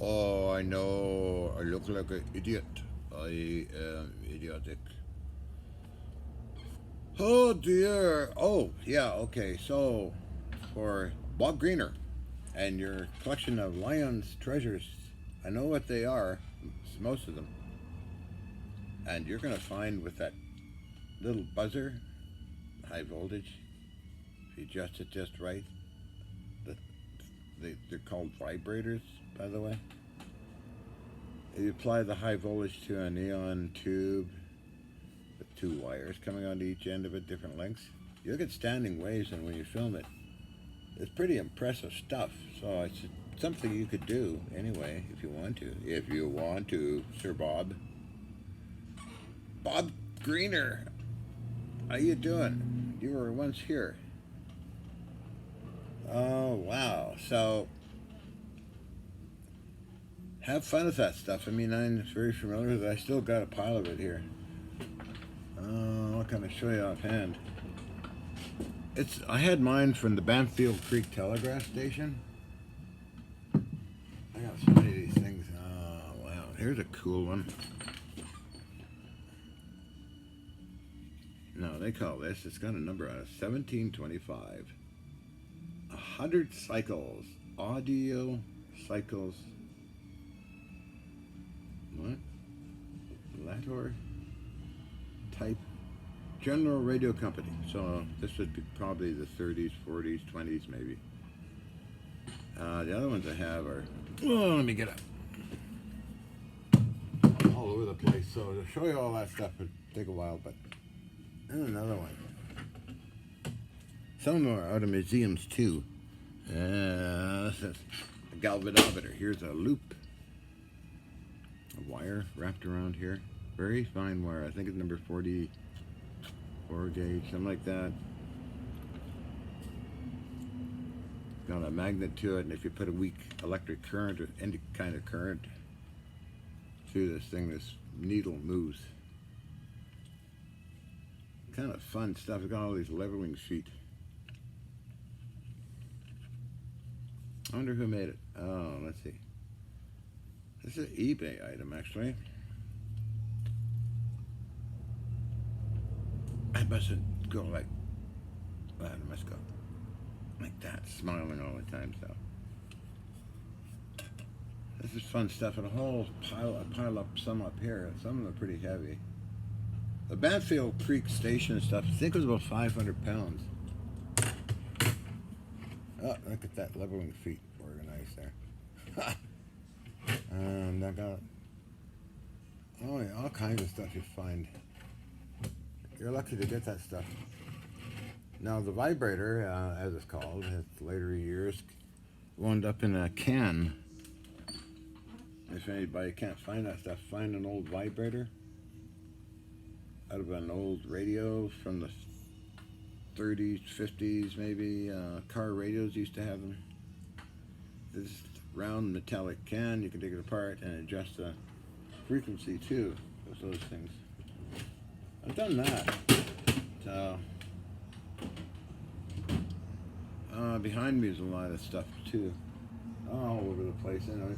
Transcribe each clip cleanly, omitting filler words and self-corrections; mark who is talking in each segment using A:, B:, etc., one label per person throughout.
A: Oh, I know. I look like an idiot. I am idiotic. Oh dear. Oh, yeah, okay. So, for Bob Greener and your collection of Lion's treasures, I know what they are, most of them. And you're going to find with that little buzzer, high voltage, if you adjust it just right, the, they're called vibrators, by the way. If you apply the high voltage to a neon tube with two wires coming onto each end of it, different lengths, you'll get standing waves, and when you film it, it's pretty impressive stuff. So it's something you could do anyway if you want to. If you want to, Sir Bob. Bob Greener, how you doing? You were once here. Oh wow! So have fun with that stuff. I mean, I'm very familiar with it. I still got a pile of it here. What can I show you offhand? I had mine from the Banfield Creek Telegraph Station. I got so many of these things. Oh wow! Here's a cool one. No, they call this. It's got a number on it. 1725. 100 cycles. Audio cycles. What? Lator type General Radio Company. So this would be probably the 30s, 40s, 20s maybe. The other ones I have are, oh, let me get up, all over the place. So to show you all that stuff would take a while, but and another one. Some of them are out of museums too. This is a galvanometer. Here's a loop, a wire wrapped around here. Very fine wire. I think it's number 44 gauge, something like that. Got a magnet to it, and if you put a weak electric current or any kind of current through this thing, this needle moves. Kind of fun stuff. It's got all these leveling sheet. I wonder who made it. Oh, let's see. This is an eBay item, actually. I mustn't go like that. I must go like that, smiling all the time. So this is fun stuff. And a whole pile up some up here. Some of them are pretty heavy. The Banfield Creek Station stuff, I think it was about 500 pounds. Oh, look at that leveling feet organized there. And I got, oh yeah, all kinds of stuff you find. You're lucky to get that stuff. Now the vibrator, as it's called, in later years, wound up in a can. If anybody can't find that stuff, find an old vibrator out of an old radio from the 30s, 50s, maybe. Car radios used to have them. This round metallic can, you can take it apart and adjust the frequency too of those things. I've done that. So, behind me is a lot of stuff too, all over the place. You know,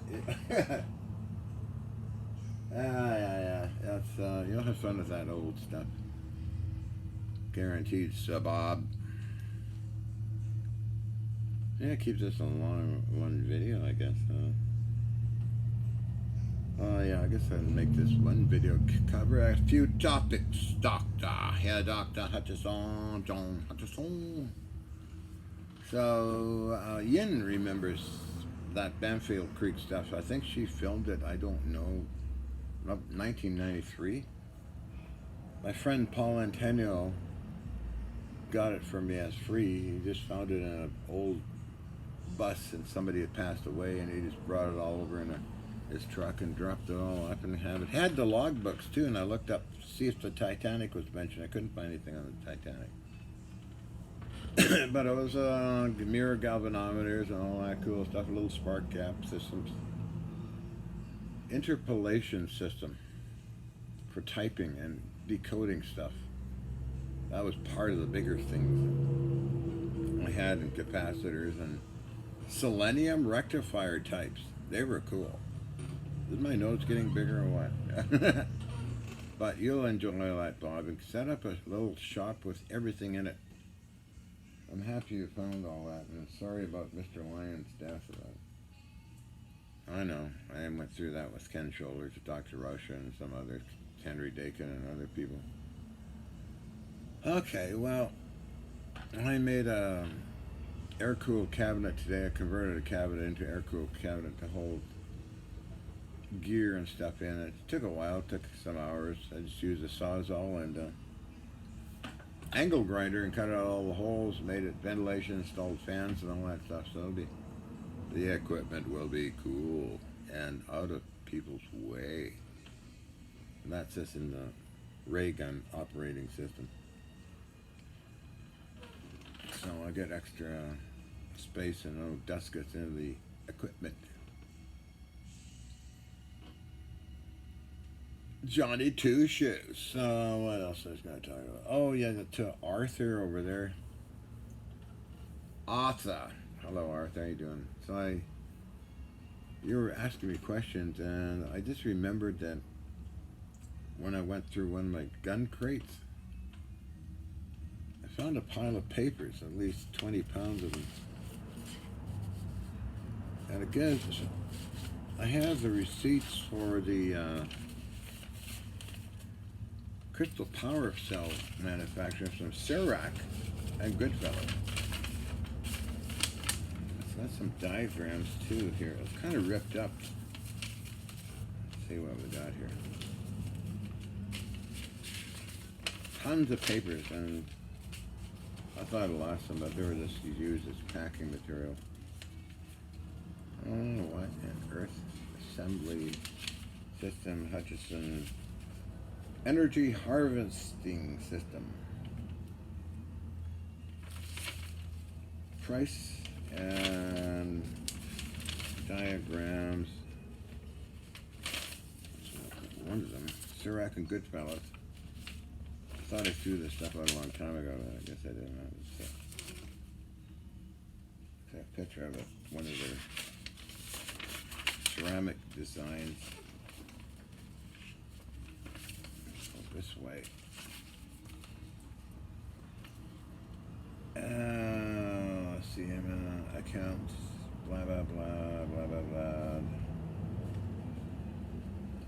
A: yeah. That's you'll have fun with that old stuff. Guaranteed, Bob. Yeah, keep this a long one video, I guess. Yeah, I guess I'll make this one video cover a few topics. Dr. Hutchison, John Hutchison. So, Yin remembers that Banfield Creek stuff. I think she filmed it, I don't know, 1993. My friend Paul Antonio got it for me as free. He just found it in an old bus and somebody had passed away, and he just brought it all over in his truck and dropped it all up and have it. Had the logbooks too, and I looked up to see if the Titanic was mentioned. I couldn't find anything on the Titanic. But it was mirror galvanometers and all that cool stuff, a little spark gap systems. Interpolation system for typing and decoding stuff. That was part of the bigger things I had in capacitors, and selenium rectifier types. They were cool. Is my nose getting bigger or what? But you'll enjoy that, Bob. And set up a little shop with everything in it. I'm happy you found all that, and sorry about Mr. Lyon's death. I know. I went through that with Ken Shoulders, Dr. Russia, and some others, Henry Dakin, and other people. Okay, well, I made a air-cooled cabinet today. I converted a cabinet into air-cooled cabinet to hold gear and stuff in it. It took a while. It took some hours. I just used a Sawzall and angle grinder and cut out all the holes, made it ventilation, installed fans and all that stuff. So the equipment will be cool and out of people's way. And that's just in the ray gun operating system. So I get extra space and no dust gets into the equipment. Johnny Two Shoes. So what else I was going to talk about? Oh yeah, to Arthur over there. Arthur. Hello Arthur, how you doing? So you were asking me questions and I just remembered that when I went through one of my gun crates, I found a pile of papers, at least 20 pounds of them. And again, I have the receipts for the crystal power cell manufacturer from Serac and Goodfellow. It's got some diagrams too here. It's kind of ripped up. Let's see what we got here. Tons of papers, and I thought I lost them, but they were just used as packing material. Oh, what on earth? Assembly system, Hutchison. Energy harvesting system. Price and diagrams. One of them. Serac and Goodfellow. I thought I threw this stuff out a long time ago, but I guess I didn't. It's a picture of it. One of their ceramic designs. This way. Let's see, accounts, blah, blah, blah, blah, blah, blah.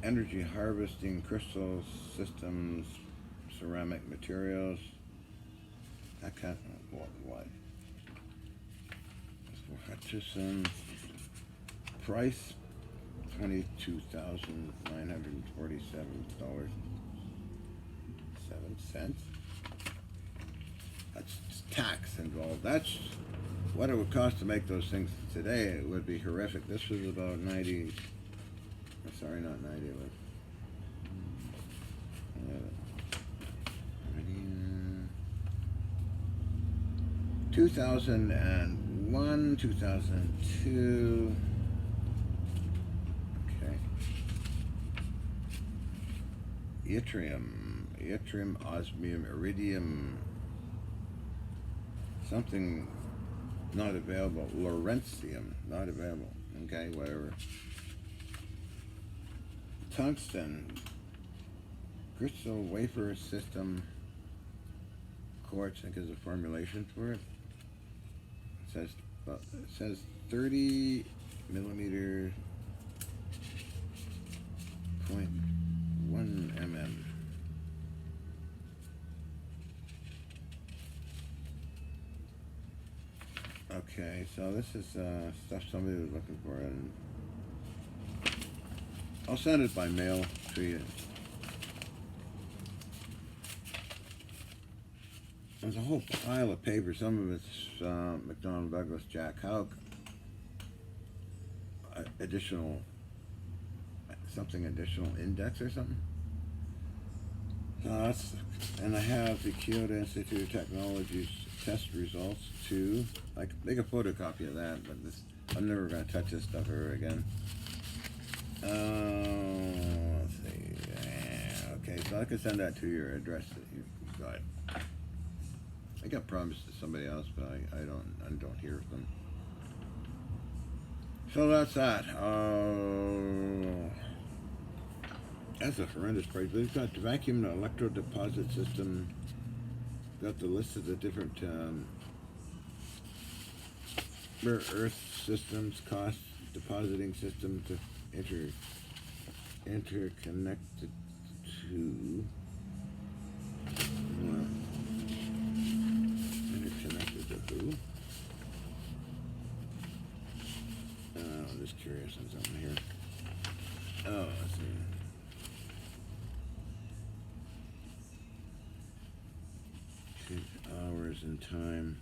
A: Energy harvesting, crystal systems, ceramic materials. Account, what? Hutchison. Price, $22,947. 7 cents. That's tax involved. That's what it would cost to make those things today. It would be horrific. This was about 90. Sorry, not 90. It was 2001, 2002. Okay. Yttrium, osmium, iridium, something not available, Lawrencium, not available, okay, whatever. Tungsten, crystal wafer system, quartz, I think is a formulation for it. It says 30 millimeter, 0.1 mm. Okay, so this is stuff somebody was looking for, and I'll send it by mail to you. There's a whole pile of paper. Some of it's McDonnell Douglas, Jack Houck, additional index or something. And I have the Kyoto Institute of Technology's test results too. I can make a photocopy of that, but I'm never going to touch this stuff ever again. Let's see. Okay, so I can send that to your address that you got. I got promised to somebody else, but I don't hear from them. So that's that. That's a horrendous price. They've got the vacuum and electro deposit system. Got the list of the different rare earth systems, cost, depositing system to interconnected to. Interconnected to who? I'm just curious on something here. Oh, let's see. 2 hours in time.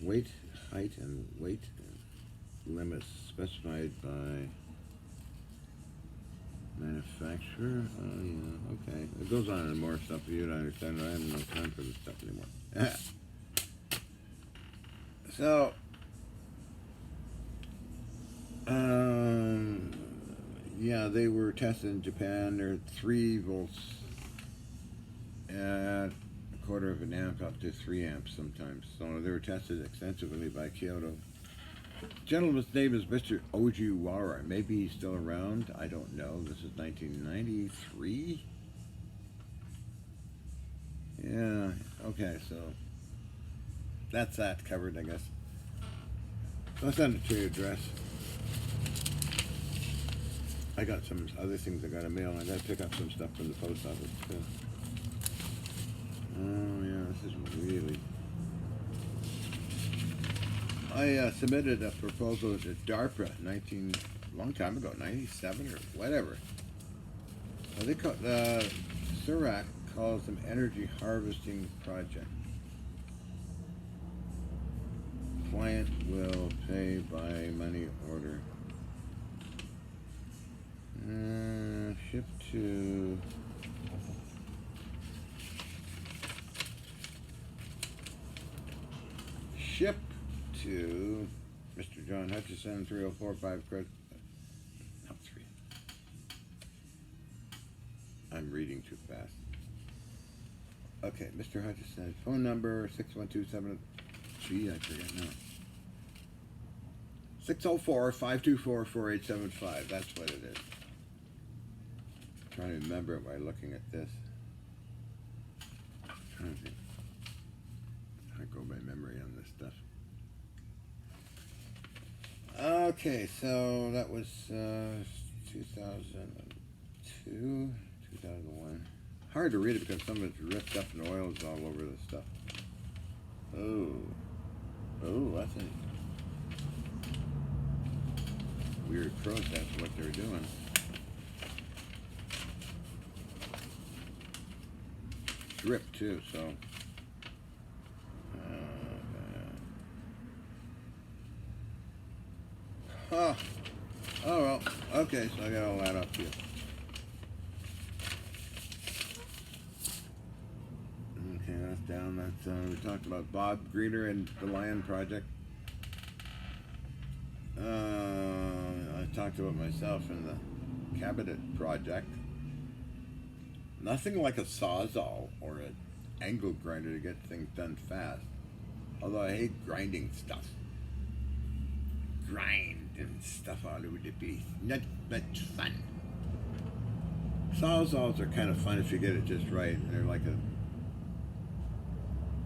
A: Weight, height, and weight limits specified by manufacturer. Oh, yeah, okay. It goes on and more stuff for you to understand. I have no time for this stuff anymore. So, yeah, they were tested in Japan. They're 3 volts at a quarter of an amp up to 3 amps sometimes. So they were tested extensively by Kyoto. The gentleman's name is Mr. Ojiwara. Maybe he's still around. I don't know. This is 1993. Yeah. Okay. So that's that covered, I guess. I'll send it to your address. I got some other things I got to mail. I got to pick up some stuff from the post office too. Oh yeah, this is really. I submitted a proposal to DARPA long time ago, 97 or whatever. They call CIRAC calls them energy harvesting project. Client will pay by money order. Ship to Mr. John Hutchison, 3045 Crest. No, 3. I'm reading too fast. Okay, Mr. Hutchison, phone number 6127. Gee, I forget now. 604-524-4875. That's what it is. I'm trying to remember it by looking at this. I'm trying to think. I go by memory on this stuff. Okay, so that was 2002, 2001. Hard to read it because some of it's ripped up and oil is all over the stuff. Oh, that's a weird process what they're doing. It's ripped too, so. Oh well, okay, so I got all that up here. Okay, that's down. That's we talked about Bob Greener and the Lion Project. I talked about myself and the Cabinet Project. Nothing like a sawzall or an angle grinder to get things done fast. Although I hate grinding stuff. Grind and stuff all over the place. Not much fun. Sawzalls are kind of fun if you get it just right.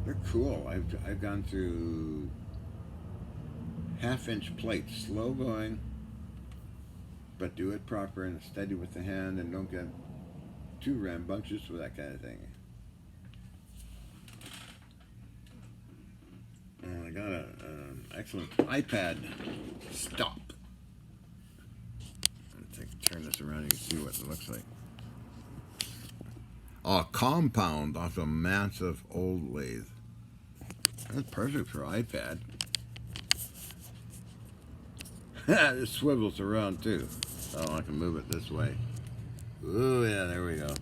A: They're cool. I've gone through 1/2-inch plates, slow going, but do it proper and steady with the hand, and don't get too rambunctious with that kind of thing. And I got an excellent iPad stop. Let's turn this around, you can see what it looks like. A compound off a massive old lathe. That's perfect for iPad. It swivels around too. Oh, I can move it this way. Oh yeah, there we go.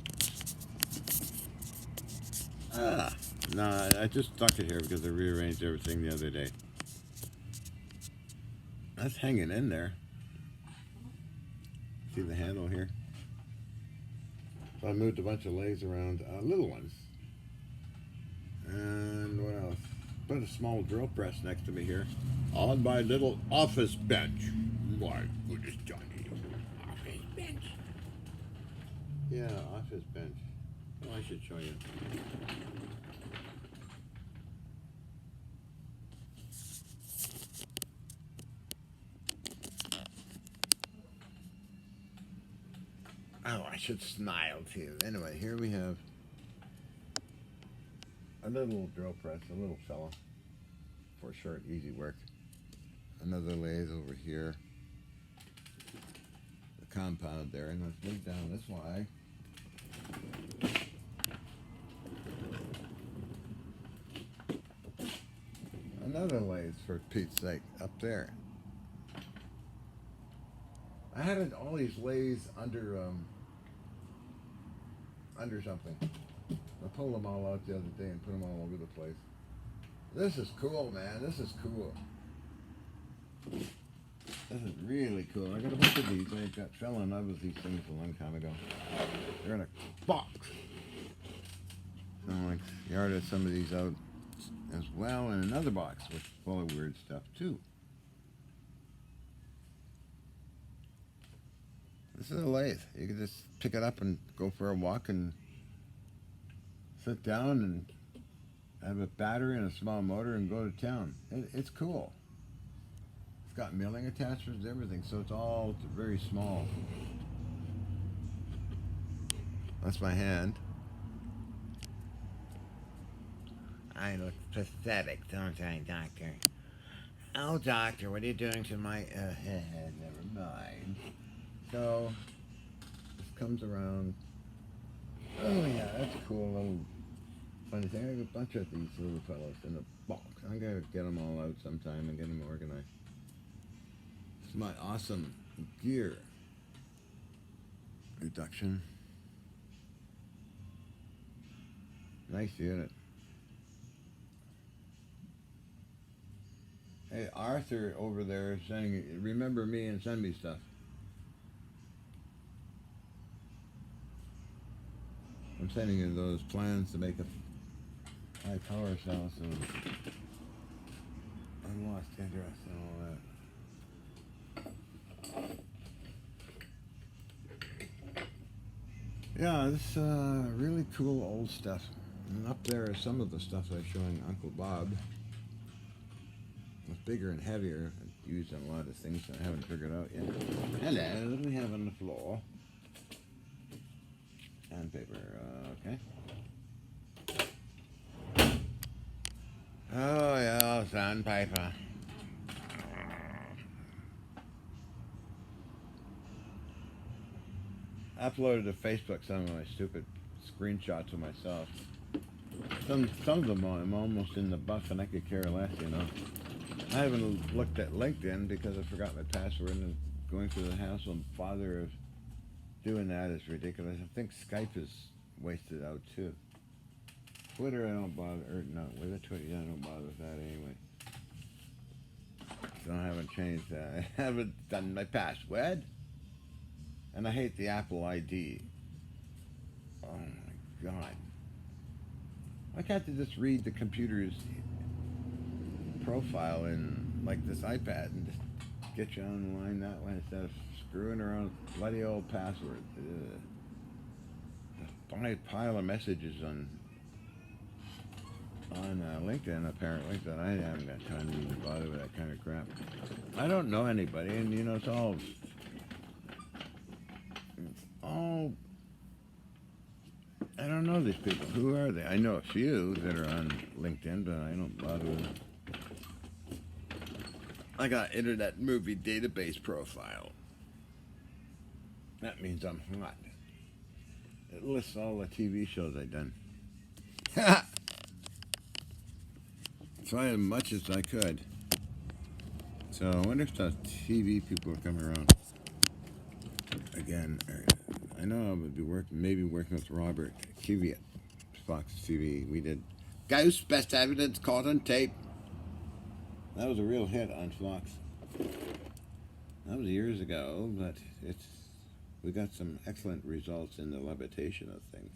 A: No, I just stuck it here because I rearranged everything the other day. That's hanging in there. See the handle here? So I moved a bunch of lathes around, little ones. And what else? Put a small drill press next to me here on my little office bench. My goodness, Johnny. Off his bench. Yeah, off his bench. Oh, I should show you. Oh, I should smile too. Anyway, here we have a little drill press, a little fella for short, easy work. Another lathe over here. The compound there, and let's move down this way. Another lathe, for Pete's sake, up there. I had all these lathes under something. I pulled them all out the other day and put them all over the place. This is cool, man. This is cool. This is really cool. I got a bunch of these. Fell in love with these things a long time ago. They're in a box. I'm like, yarded some of these out as well in another box with full of weird stuff too. This is a lathe. You can just pick it up and go for a walk and sit down and have a battery and a small motor and go to town. It's cool. It's got milling attachments and everything, so it's all very small. That's my hand. I look pathetic, don't I, Doctor? Oh, Doctor, what are you doing to my head? Never mind. So, this comes around. Oh, yeah, that's a cool little funny thing. I have a bunch of these little fellows in a box. I'm going to get them all out sometime and get them organized. It's my awesome gear reduction. Nice unit. Hey, Arthur over there is saying, remember me and send me stuff. I'm sending you those plans to make a high power cell, so I lost interest in all that. Yeah, this really cool old stuff. And up there is some of the stuff I was showing Uncle Bob. It's bigger and heavier, used on a lot of things that I haven't figured out yet. Hello, what do we have on the floor? Sandpaper, okay. Oh yeah, sandpaper. I uploaded to Facebook some of my stupid screenshots of myself. Some of them I'm almost in the buff and I could care less, you know. I haven't looked at LinkedIn because I forgot my password, and going through the hassle and bother of doing that is ridiculous. I think Skype is wasted out too. Twitter I don't bother, or no, with the Twitter I don't bother with that anyway. So I haven't changed that. I haven't done my password. And I hate the Apple ID. Oh my God. Why can't they just read the computer's profile in like this iPad and just get you online that way instead of screwing around with bloody old passwords? A pile of messages on LinkedIn apparently, but I haven't got time to even bother with that kind of crap. I don't know anybody, and you know it's all I don't know these people. Who are they? I know a few that are on LinkedIn, but I don't bother with them. I got Internet Movie Database profile. That means I'm hot. It lists all the TV shows I've done. Try as much as I could. So I wonder if the TV people are coming around again. I know I would be working with Robert Kiviat, Fox TV. We did Ghost Best Evidence Caught on Tape. That was a real hit on Fox. That was years ago, but we got some excellent results in the levitation of things.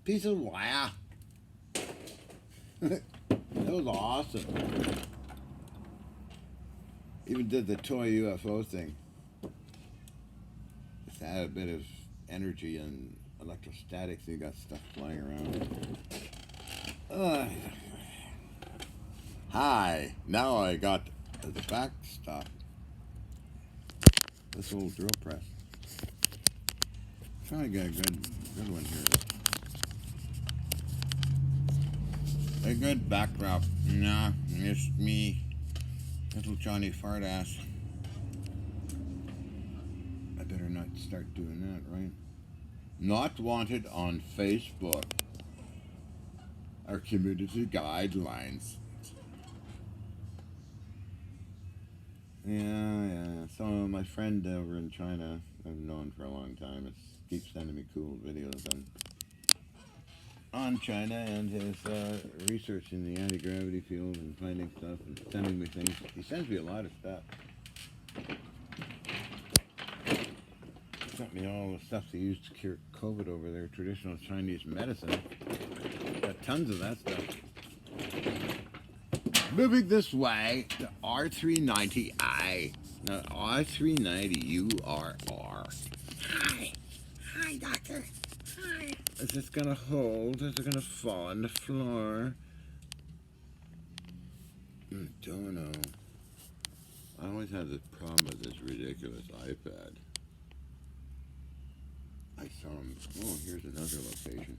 A: Piece of wire. That was awesome. Even did the toy UFO thing. Just had a bit of energy and electrostatics. You got stuff flying around. Hi. Now I got the back stuff. This old drill press. Trying to get a good one here. A good backdrop. Nah, it's me, little Johnny Fartass. I better not start doing that, right? Not wanted on Facebook. Our community guidelines. Yeah. So my friend over in China, I've known for a long time, keeps sending me cool videos on China and his research in the anti-gravity field and finding stuff and sending me things. He sends me a lot of stuff. He sent me all the stuff they use to cure COVID over there, traditional Chinese medicine. Got tons of that stuff. Moving this way, the R390i. Now, R390 URR. Hi, doctor. Hi. Is this gonna hold? Is it gonna fall on the floor? Don't know. I always have this problem with this ridiculous iPad. I saw him. Oh, here's another location.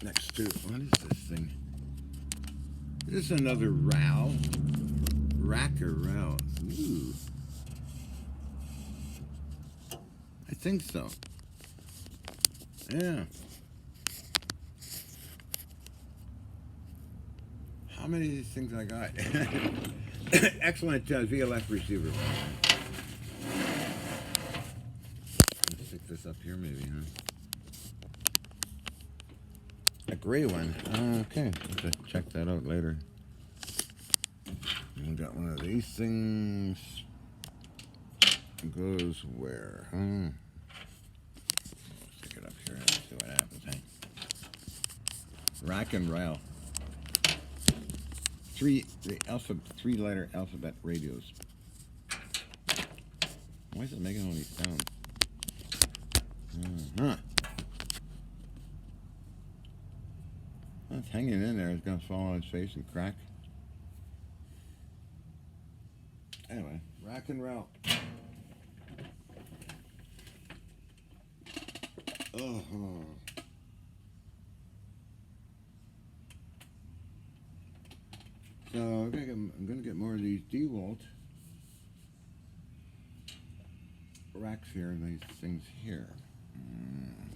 A: Next to, what is this thing? This is another RAL. Racker RAL. Ooh. I think so. Yeah. How many of these things I got? Excellent VLF receiver. Let's stick this up here maybe, huh? A gray one. Okay, I'll have to check that out later. We got one of these things. Goes where? Stick it up here and see what happens, hey? Rack and rail. Three-letter alphabet radios. Why is it making all these sounds? It's hanging in there. It's gonna fall on its face and crack. Anyway, rack and roll. So I'm gonna get more of these DeWalt racks here and these things here.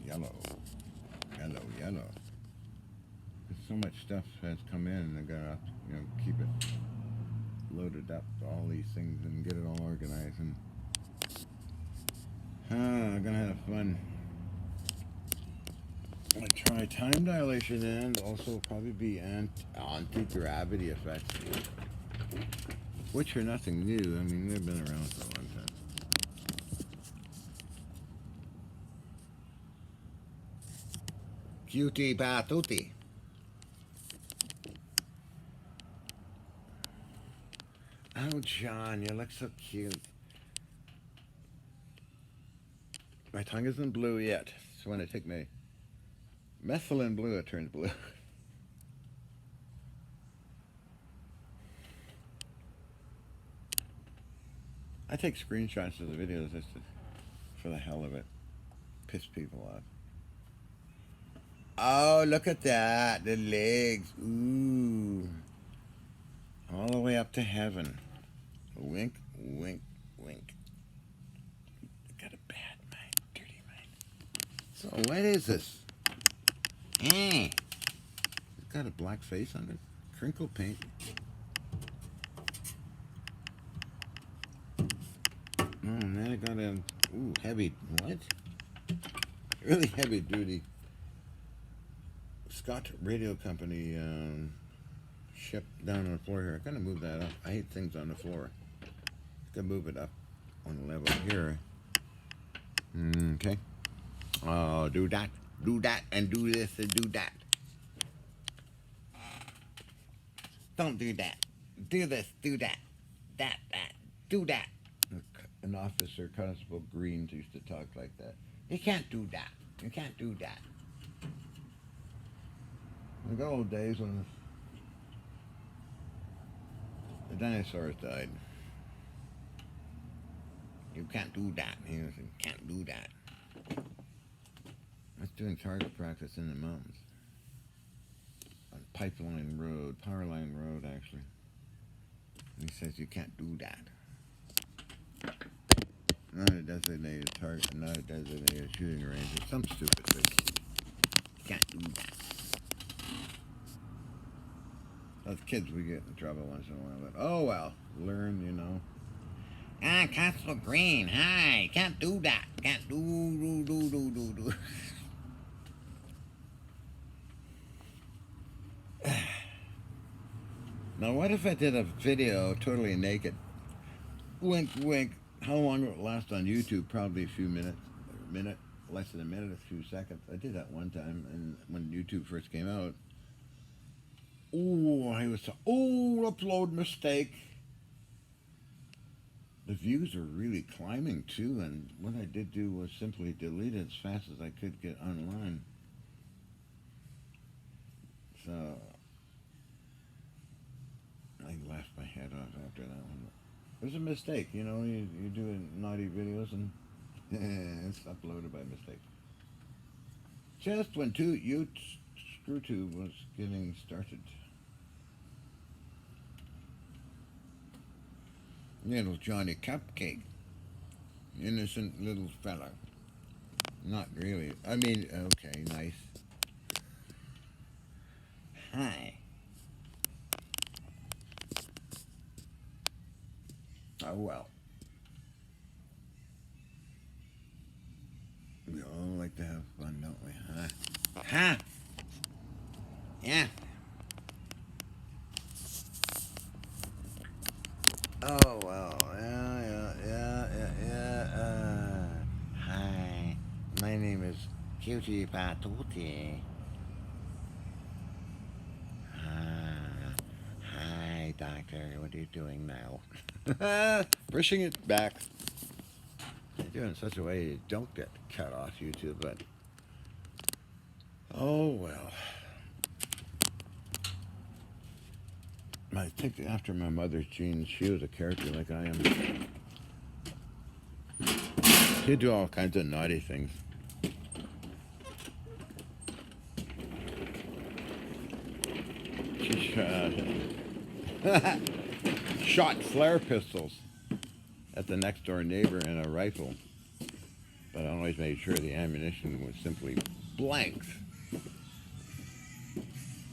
A: Yellow. So much stuff has come in and I gotta, keep it loaded up, all these things, and get it all organized. And I'm gonna have fun. I'm gonna try time dilation and also probably be anti-gravity effects, which are nothing new. I mean, they've been around for a long time. Cutie patootie. Oh, John, you look so cute. My tongue isn't blue yet, so when I take my methylene blue, it turns blue. I take screenshots of the videos just for the hell of it. Piss people off. Oh, look at that. The legs. Ooh. All the way up to heaven. Wink, wink, wink. Got a bad mind, dirty mind. So what is this? It's got a black face on it. Crinkle paint. Oh, and then it got a heavy, what? Really heavy duty Scott Radio Company ship down on the floor here. I'm gonna move that up. I hate things on the floor. Gonna move it up on the level here. Okay. Oh, do that, and do this, and do that. Don't do that. Do this, do that. That. do that. An officer, Constable Greens, used to talk like that. You can't do that. You can't do that. In the good old days when the dinosaurs died. You can't do that. He was saying, can't do that. I was doing target practice in the mountains. On Pipeline Road, Powerline Road, actually. And he says, you can't do that. Not a designated target, not a designated shooting range, or some stupid thing. You can't do that. Us kids, we get in trouble once in a while, but oh well, learn, you know. Ah, Constable Green, hi, can't do that. Can't do. Now, what if I did a video totally naked? Wink, wink. How long will it last on YouTube? Probably a few minutes. A minute, less than a minute, a few seconds. I did that one time, and when YouTube first came out. Oh, I was upload mistake. The views are really climbing too, and what I did do was simply delete it as fast as I could get online. So I laughed my head off after that one. It was a mistake, you know. You do naughty videos and it's uploaded by mistake. Just when ScrewTube was getting started. Little Johnny Cupcake. Innocent little fella. Not really. I mean, okay, nice. Hi. Oh well. We all like to have fun, don't we? Huh? Huh? Yeah. Oh well. Yeah. Hi. My name is Cutie Patootie. Hi, doctor. What are you doing now? Pushing it back. You do it in such a way you don't get cut off YouTube, but oh well. I take after my mother's genes. She was a character like I am. She'd do all kinds of naughty things. She shot flare pistols at the next door neighbor in a rifle, but I always made sure the ammunition was simply blanks.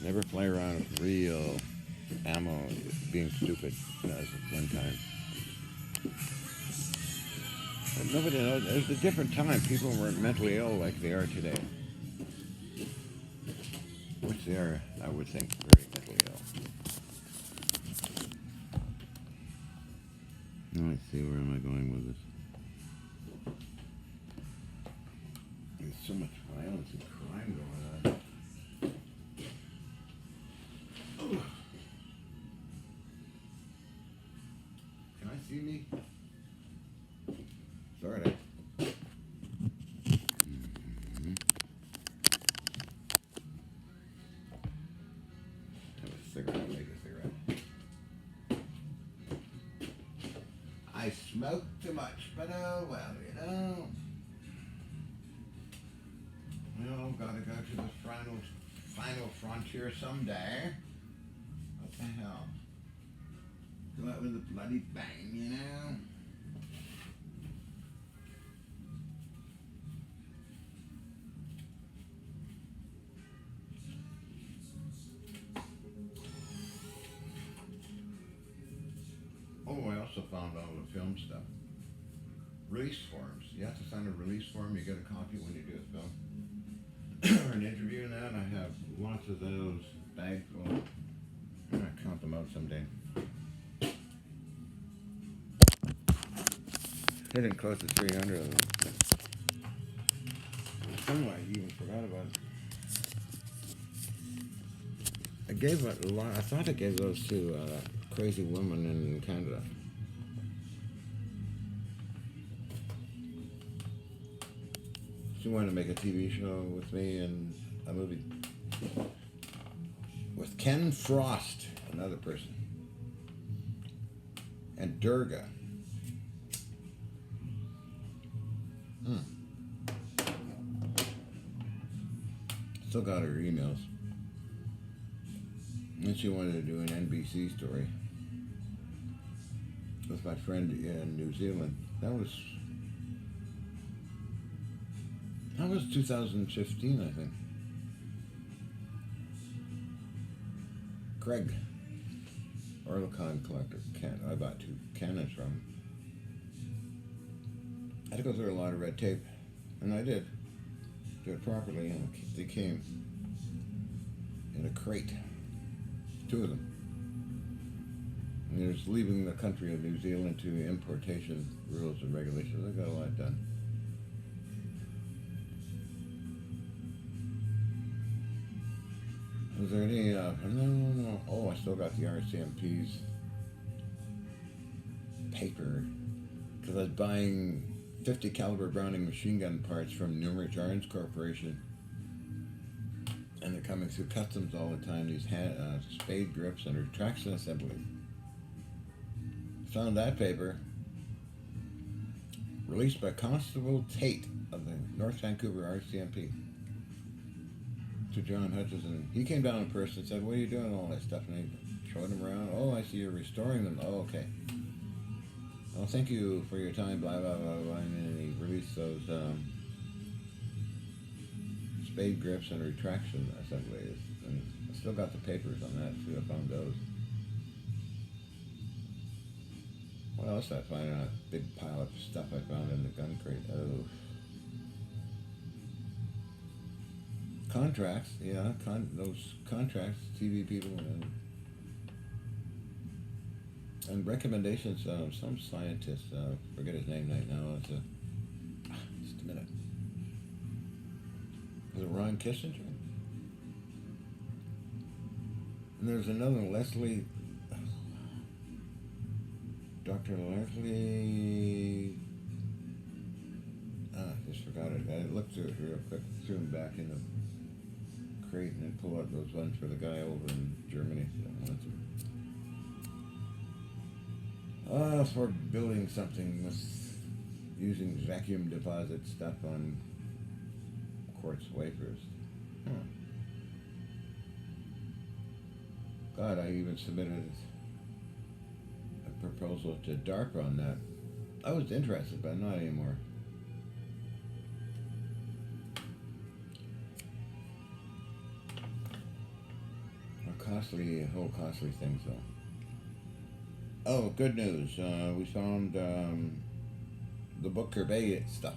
A: Never play around with real ammo, being stupid. That was one time. But nobody knows. It was a different time. People weren't mentally ill like they are today. Which they are, I would think, very mentally ill. Now let's see, where am I going with this? There's so much violence and crime going on. Oh. Can I see me? Sorry. Have a cigarette, make a cigarette. I smoke too much, but oh well, you know. Well, gotta go to the final frontier someday. What the hell? Go out with a bloody bang, you know? Oh, I also found all the film stuff. Release forms. You have to sign a release form. You get a copy when you do a film. Or an interview and that. I have lots of those bags full. I'm going to count them out someday. Hitting close to 300 of them. Some I even forgot about. I gave a lot. I thought I gave those to Crazy Woman in Canada. She wanted to make a TV show with me and a movie with Ken Frost, another person, and Durga. Still got her emails. And she wanted to do an NBC story with my friend in New Zealand. That was 2015, I think. Craig, Orlicon collector. I bought 2 cannons from him. I had to go through a lot of red tape, and I did. Do it properly, and they came in a crate. 2 of them. And there's leaving the country of New Zealand to importation rules and regulations. I got a lot done. Was there any, no. Oh, I still got the RCMP's paper, because I was buying 50 caliber Browning machine gun parts from Numerich Arms Corporation, and they're coming through customs all the time, these spade grips and retraction assemblies. Found that paper, released by Constable Tate of the North Vancouver RCMP. To John Hutchison. He came down in person and said, "What are you doing all that stuff?" And he showed him around. "Oh, I see you're restoring them." "Oh, okay. Well, thank you for your time, blah, blah, blah, blah." And then he released those spade grips and retraction assemblies. And I still got the papers on that, too. I found those. What else did I find on a big pile of stuff I found in the gun crate? Oh. Contracts, yeah, those contracts, TV people, and recommendations of some scientist, forget his name right now, just a minute. Was it Ron Kissinger? And there's another Leslie, Dr. Leslie, I just forgot it. I looked through it real quick, threw them back in the crate and then pull out those ones for the guy over in Germany. For building something with using vacuum deposit stuff on quartz wafers. God, I even submitted a proposal to DARPA on that. I was interested, but not anymore. Whole costly things though. Oh, good news. We found the book Courbet stuff.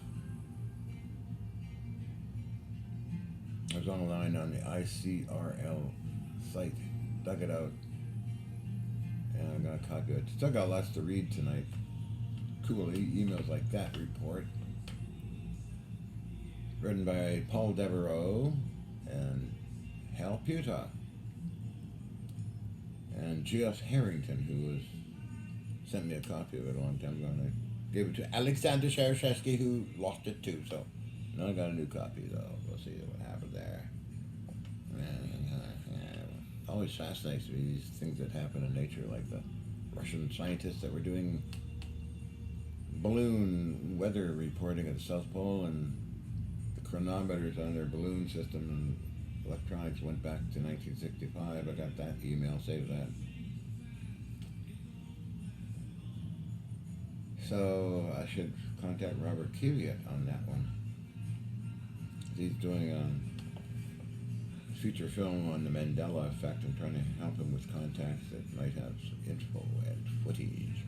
A: It was online on the ICRL site. Dug it out. And I'm going to copy it. Still got lots to read tonight. Cool emails like that report. Written by Paul Devereaux and Hal Puta. And Geoff Harrington, who sent me a copy of it a long time ago, and I gave it to Alexander Shereshevsky, who lost it too. So now I got a new copy, though. We'll see what happened there. Always fascinates me, these things that happen in nature, like the Russian scientists that were doing balloon weather reporting at the South Pole, and the chronometers on their balloon system and electronics went back to 1965. I got that email, saved that. So I should contact Robert Kiviat on that one. He's doing a feature film on the Mandela effect. I'm trying to help him with contacts that might have some info and footage.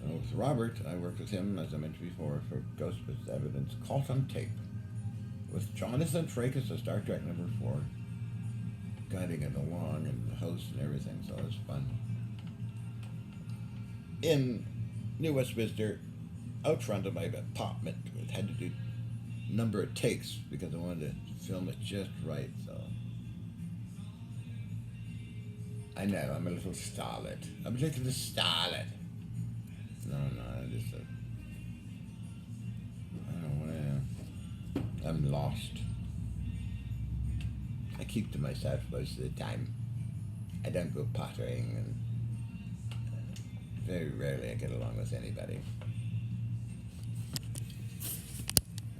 A: With Robert, I worked with him, as I mentioned before, for Ghostbusters Evidence Caught on Tape, with Jonathan Frakes of Star Trek #4 guiding it along and the host and everything, so it was fun. In New Westminster, out front of my apartment, it had to do number of takes because I wanted to film it just right, so. I know, I'm a little starlet. I'm just a starlet. No, I'm just
B: I'm lost. I keep to myself most of the time. I don't go pottering, and very rarely I get along with anybody.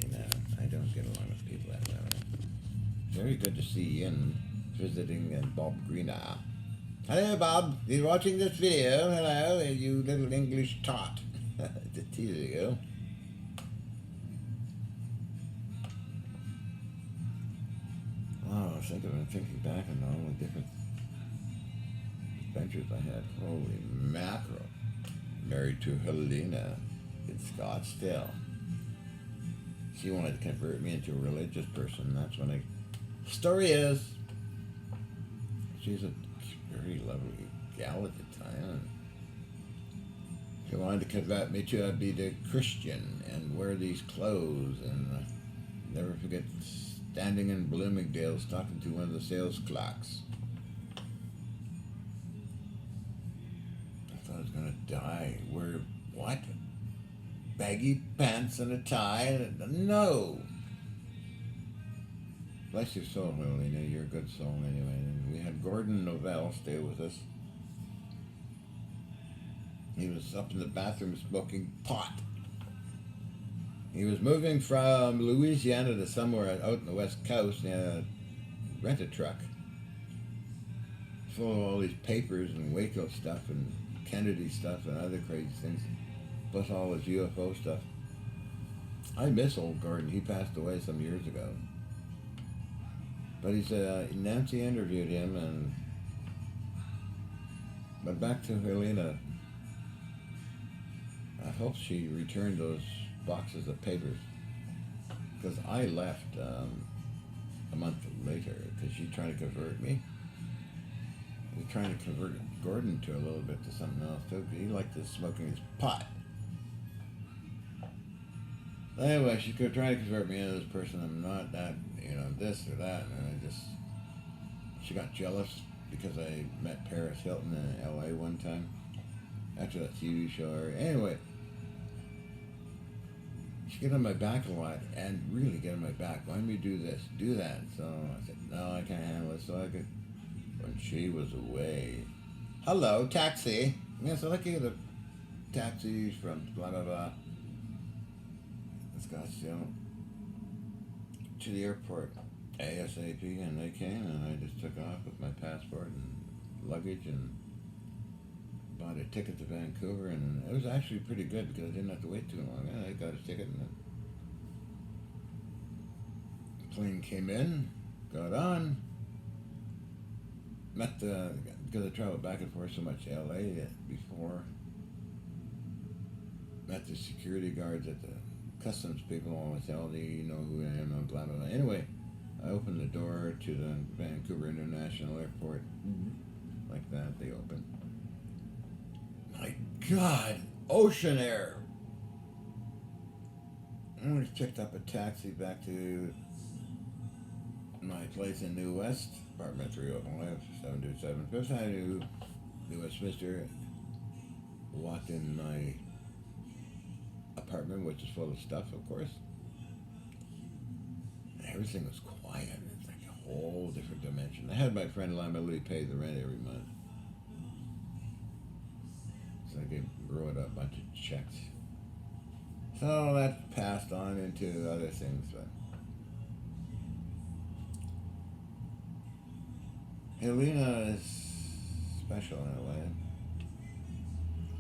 B: You know, I don't get along with people that well. Very good to see Ian visiting and Bob Greener. Hello, Bob. You're watching this video. Hello, you little English tot. Just teasing you. Wow, I was thinking back on all the different adventures I had. Holy mackerel. Married to Helena in Scottsdale. She wanted to convert me into a religious person. That's when story is, she's a very lovely gal at the time. She wanted to convert me to be the Christian and wear these clothes, and never forget standing in Bloomingdale's talking to one of the sales clerks. I thought I was gonna die. Wear what? Baggy pants and a tie? No. Bless your soul, Helena. You're a good soul anyway. And we had Gordon Novell stay with us. He was up in the bathroom smoking pot. He was moving from Louisiana to somewhere out in the West Coast, and rent a truck full of all these papers and Waco stuff and Kennedy stuff and other crazy things, plus all his UFO stuff. I miss old Gordon. He passed away some years ago. But Nancy interviewed him, but back to Helena. I hope she returned those boxes of papers, because I left a month later because she tried to convert me. We trying to convert Gordon to a little bit to something else too, because he liked this smoking his pot. Anyway, she could try to convert me into this person. I'm not that, this or that, and she got jealous because I met Paris Hilton in LA one time after that TV show. Anyway, she get on my back a lot, and really get on my back. Why don't you do this, do that? So I said, no, I can't handle it. So I could, when she was away, hello, taxi. Yeah, so I get a taxi from blah, blah, blah, Scottsdale to the airport ASAP, and they came, and I just took off with my passport and luggage and bought a ticket to Vancouver, and it was actually pretty good because I didn't have to wait too long. I got a ticket, and the plane came in, got on, because I traveled back and forth so much to LA before, met the security guards at the customs people, always tell you know who I am, and blah, blah, blah. Anyway, I opened the door to the Vancouver International Airport, like that, they opened. My God, Ocean Air. I just picked up a taxi back to my place in New West, apartment 305, 727 Fifth Avenue, New Westminster. Walked in my apartment, which is full of stuff, of course. Everything was quiet. It's like a whole different dimension. I had my friend Lamely pay the rent every month. So I wrote a bunch of checks. So that passed on into other things. But Helena is special in a way.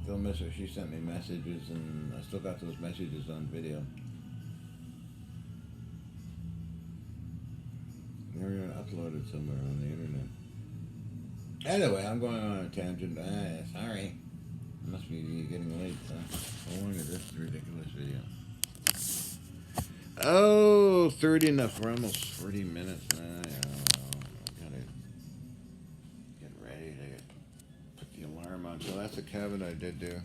B: Still miss her. She sent me messages, and I still got those messages on video. They're uploaded somewhere on the internet. Anyway, I'm going on a tangent. Sorry. It must be getting late. How long is this ridiculous video? Oh, 30 enough. We're almost 40 minutes now. Gotta get ready to put the alarm on. So that's the cabin I did do.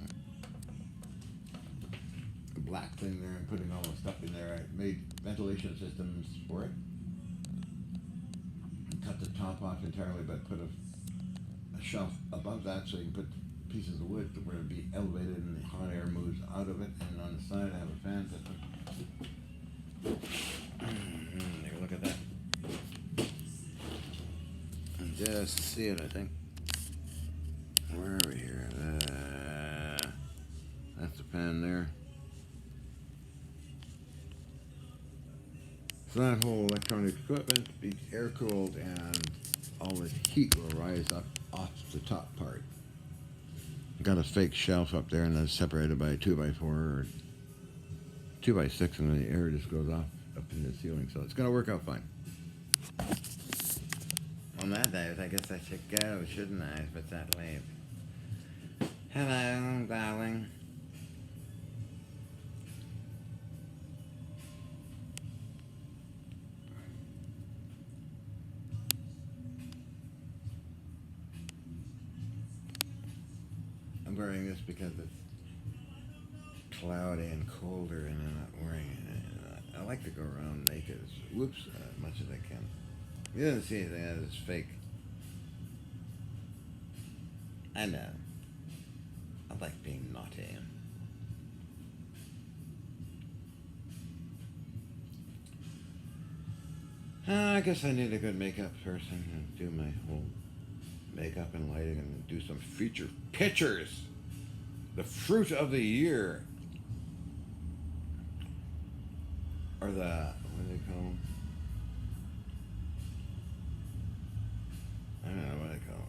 B: The black thing there, and putting all the stuff in there. I made ventilation systems for it. Cut the top off entirely, but put a shelf above that so you can put pieces of wood where it'll be elevated and the hot air moves out of it. And on the side I have a fan system. look at that. Just see it, I think. Where are we here? That's the pan there. So that whole electronic equipment be air cooled and all the heat will rise up off the top part. Got a fake shelf up there and that's separated by a 2x4 or 2x6 and the air just goes off up in the ceiling. So it's going to work out fine. On that note, I guess I should go, shouldn't I? If it's that late. Hello, darling. I'm wearing this because it's cloudy and colder and I'm not wearing it. I like to go around naked as much as I can. You didn't see anything that is fake. I know. I like being naughty. I guess I need a good makeup person and do my whole makeup and lighting and do some feature pictures. The fruit of the year. Or the, what do they call them? I don't know what they call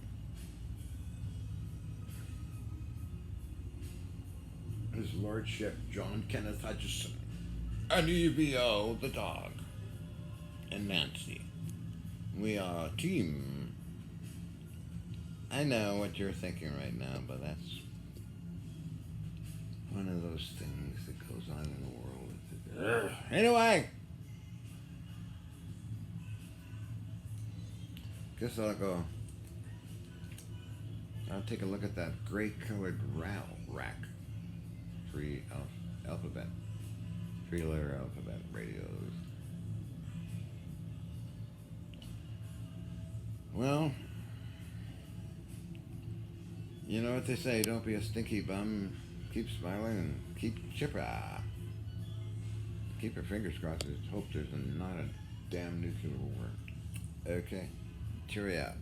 B: them. His Lordship John Kenneth Hutchison. And EVO the dog. And Nancy. We are a team. I know what you're thinking right now, but that's one of those things that goes on in the world. Anyway, guess I'll go. I'll take a look at that gray-colored rack. Three-letter alphabet radios. Well, you know what they say, don't be a stinky bum, keep smiling and keep chipper. Keep your fingers crossed, hope there's not a damn nuclear war. Okay, cheerio.